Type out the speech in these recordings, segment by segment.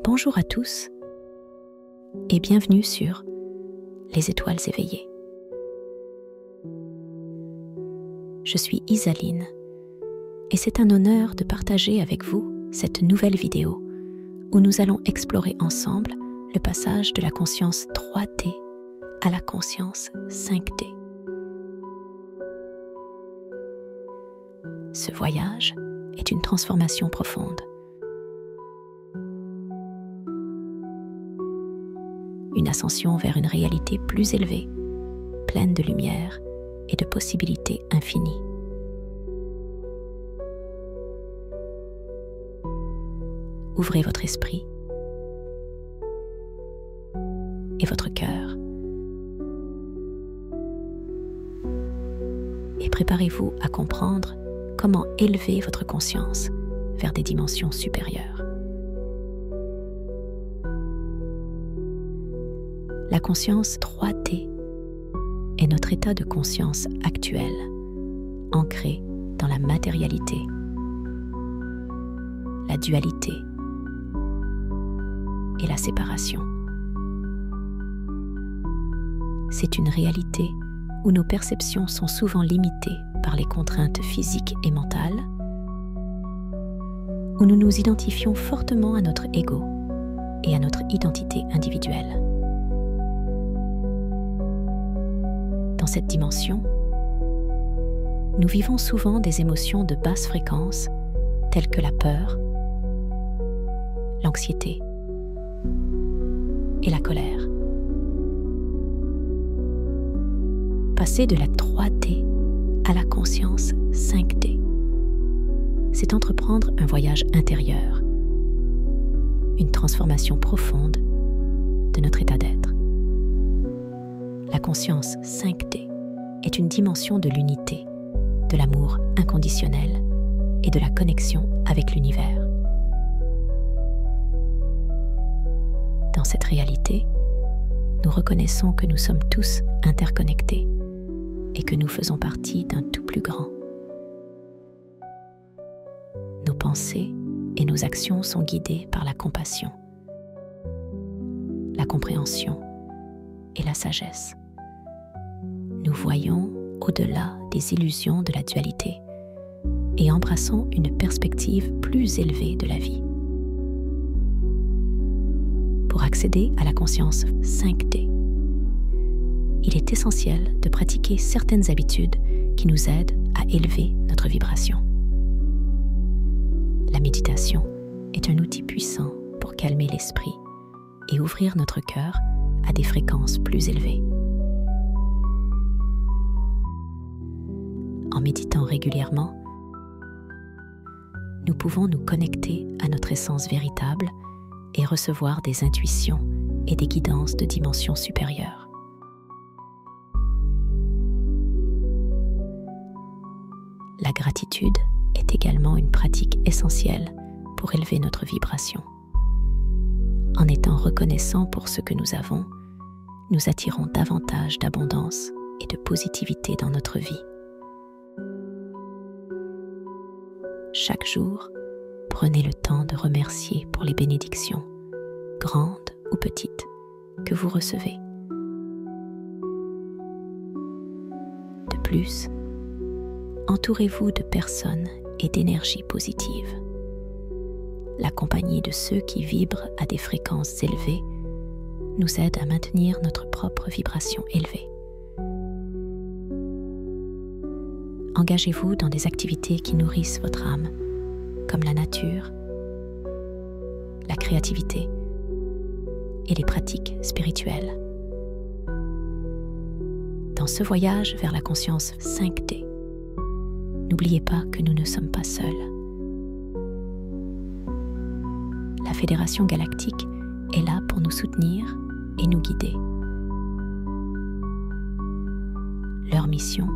Bonjour à tous et bienvenue sur Les Étoiles éveillées. Je suis Isaline et c'est un honneur de partager avec vous cette nouvelle vidéo où nous allons explorer ensemble le passage de la conscience 3D à la conscience 5D. Ce voyage est une transformation profonde. Une ascension vers une réalité plus élevée, pleine de lumière et de possibilités infinies. Ouvrez votre esprit et votre cœur et préparez-vous à comprendre comment élever votre conscience vers des dimensions supérieures. La conscience 3D est notre état de conscience actuel, ancré dans la matérialité, la dualité et la séparation. C'est une réalité où nos perceptions sont souvent limitées par les contraintes physiques et mentales, où nous nous identifions fortement à notre ego et à notre identité individuelle. Dans cette dimension, nous vivons souvent des émotions de basse fréquence telles que la peur, l'anxiété et la colère. Passer de la 3D à la conscience 5D, c'est entreprendre un voyage intérieur, une transformation profonde de notre état d'être. La conscience 5D est une dimension de l'unité, de l'amour inconditionnel et de la connexion avec l'univers. Dans cette réalité, nous reconnaissons que nous sommes tous interconnectés et que nous faisons partie d'un tout plus grand. Nos pensées et nos actions sont guidées par la compassion, la compréhension et la sagesse. Nous voyons au-delà des illusions de la dualité et embrassons une perspective plus élevée de la vie. Pour accéder à la conscience 5D, il est essentiel de pratiquer certaines habitudes qui nous aident à élever notre vibration. La méditation est un outil puissant pour calmer l'esprit et ouvrir notre cœur à des fréquences plus élevées. En méditant régulièrement, nous pouvons nous connecter à notre essence véritable et recevoir des intuitions et des guidances de dimensions supérieures. La gratitude est également une pratique essentielle pour élever notre vibration. En étant reconnaissants pour ce que nous avons, nous attirons davantage d'abondance et de positivité dans notre vie. Chaque jour, prenez le temps de remercier pour les bénédictions, grandes ou petites, que vous recevez. De plus, entourez-vous de personnes et d'énergies positives. La compagnie de ceux qui vibrent à des fréquences élevées nous aide à maintenir notre propre vibration élevée. Engagez-vous dans des activités qui nourrissent votre âme, comme la nature, la créativité et les pratiques spirituelles. Dans ce voyage vers la conscience 5D, n'oubliez pas que nous ne sommes pas seuls. La Fédération Galactique est là pour nous soutenir et nous guider. Leur mission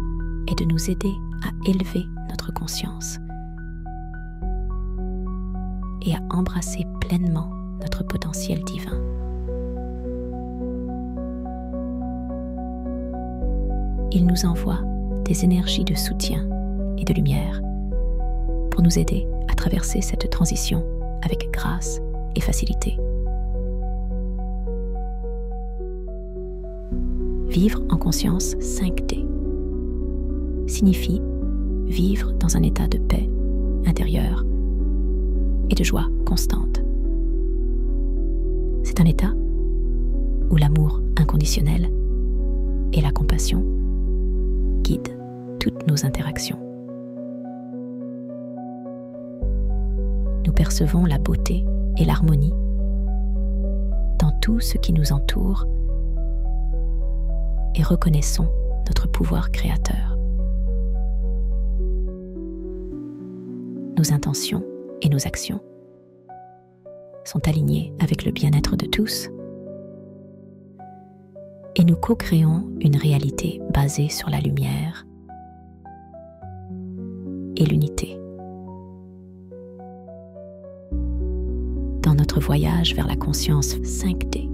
est de nous aider à élever notre conscience et à embrasser pleinement notre potentiel divin. Il nous envoie des énergies de soutien et de lumière pour nous aider à traverser cette transition avec grâce et facilité. Vivre en conscience 5D signifie vivre dans un état de paix intérieure et de joie constante. C'est un état où l'amour inconditionnel et la compassion guident toutes nos interactions. Nous percevons la beauté et l'harmonie dans tout ce qui nous entoure et reconnaissons notre pouvoir créateur. Nos intentions et nos actions sont alignées avec le bien-être de tous et nous co-créons une réalité basée sur la lumière et l'unité. Dans notre voyage vers la conscience 5D,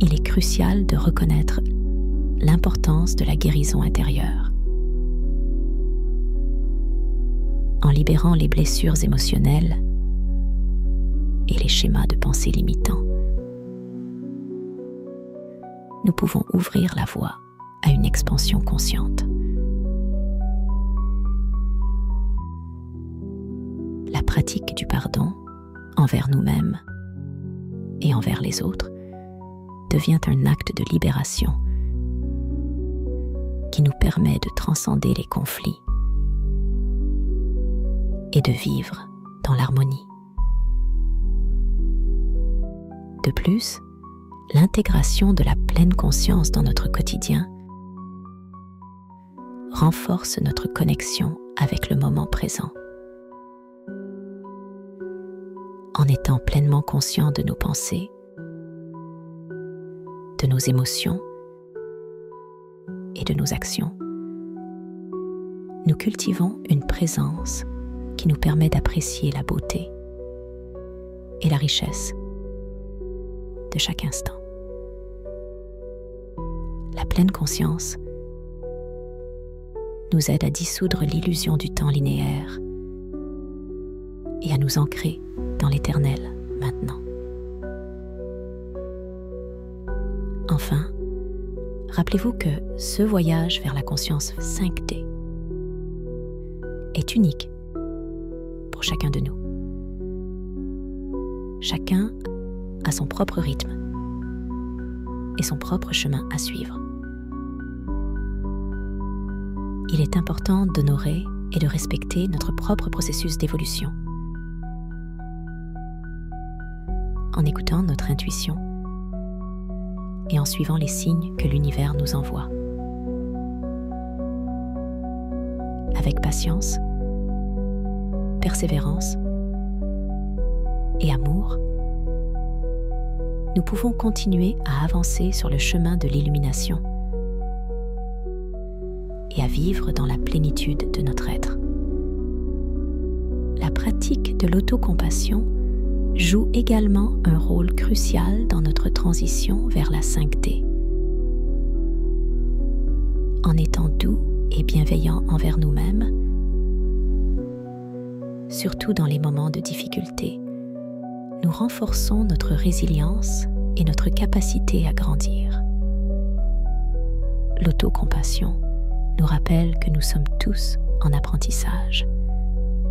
il est crucial de reconnaître l'importance de la guérison intérieure. En libérant les blessures émotionnelles et les schémas de pensée limitants, nous pouvons ouvrir la voie à une expansion consciente. La pratique du pardon envers nous-mêmes et envers les autres devient un acte de libération qui nous permet de transcender les conflits et de vivre dans l'harmonie. De plus, l'intégration de la pleine conscience dans notre quotidien renforce notre connexion avec le moment présent. En étant pleinement conscient de nos pensées, de nos émotions et de nos actions, nous cultivons une présence qui nous permet d'apprécier la beauté et la richesse de chaque instant. La pleine conscience nous aide à dissoudre l'illusion du temps linéaire et à nous ancrer dans l'éternel maintenant. Enfin, rappelez-vous que ce voyage vers la conscience 5D est unique pour chacun de nous. Chacun a son propre rythme et son propre chemin à suivre. Il est important d'honorer et de respecter notre propre processus d'évolution. En écoutant notre intuition et en suivant les signes que l'univers nous envoie. Avec patience, persévérance et amour, nous pouvons continuer à avancer sur le chemin de l'illumination et à vivre dans la plénitude de notre être. La pratique de l'autocompassion joue également un rôle crucial dans notre transition vers la 5D. En étant doux et bienveillant envers nous-mêmes, surtout dans les moments de difficulté, nous renforçons notre résilience et notre capacité à grandir. L'autocompassion nous rappelle que nous sommes tous en apprentissage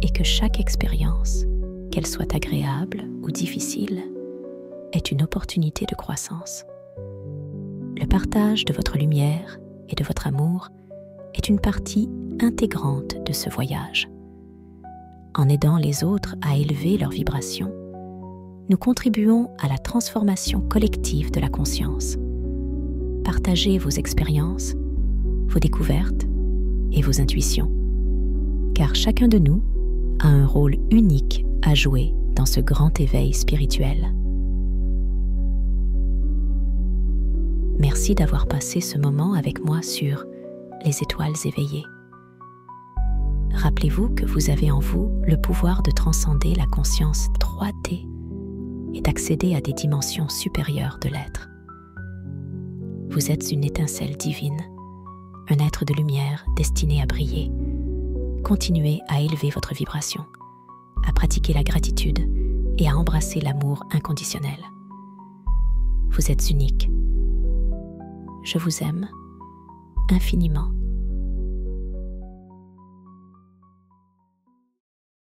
et que chaque expérience, qu'elle soit agréable ou difficile, est une opportunité de croissance. Le partage de votre lumière et de votre amour est une partie intégrante de ce voyage. En aidant les autres à élever leur vibration, nous contribuons à la transformation collective de la conscience. Partagez vos expériences, vos découvertes et vos intuitions, car chacun de nous a un rôle unique à jouer dans ce grand éveil spirituel. Merci d'avoir passé ce moment avec moi sur Les étoiles éveillées. Rappelez-vous que vous avez en vous le pouvoir de transcender la conscience 3D et d'accéder à des dimensions supérieures de l'être. Vous êtes une étincelle divine, un être de lumière destiné à briller. Continuez à élever votre vibration à pratiquer la gratitude et à embrasser l'amour inconditionnel. Vous êtes unique. Je vous aime infiniment.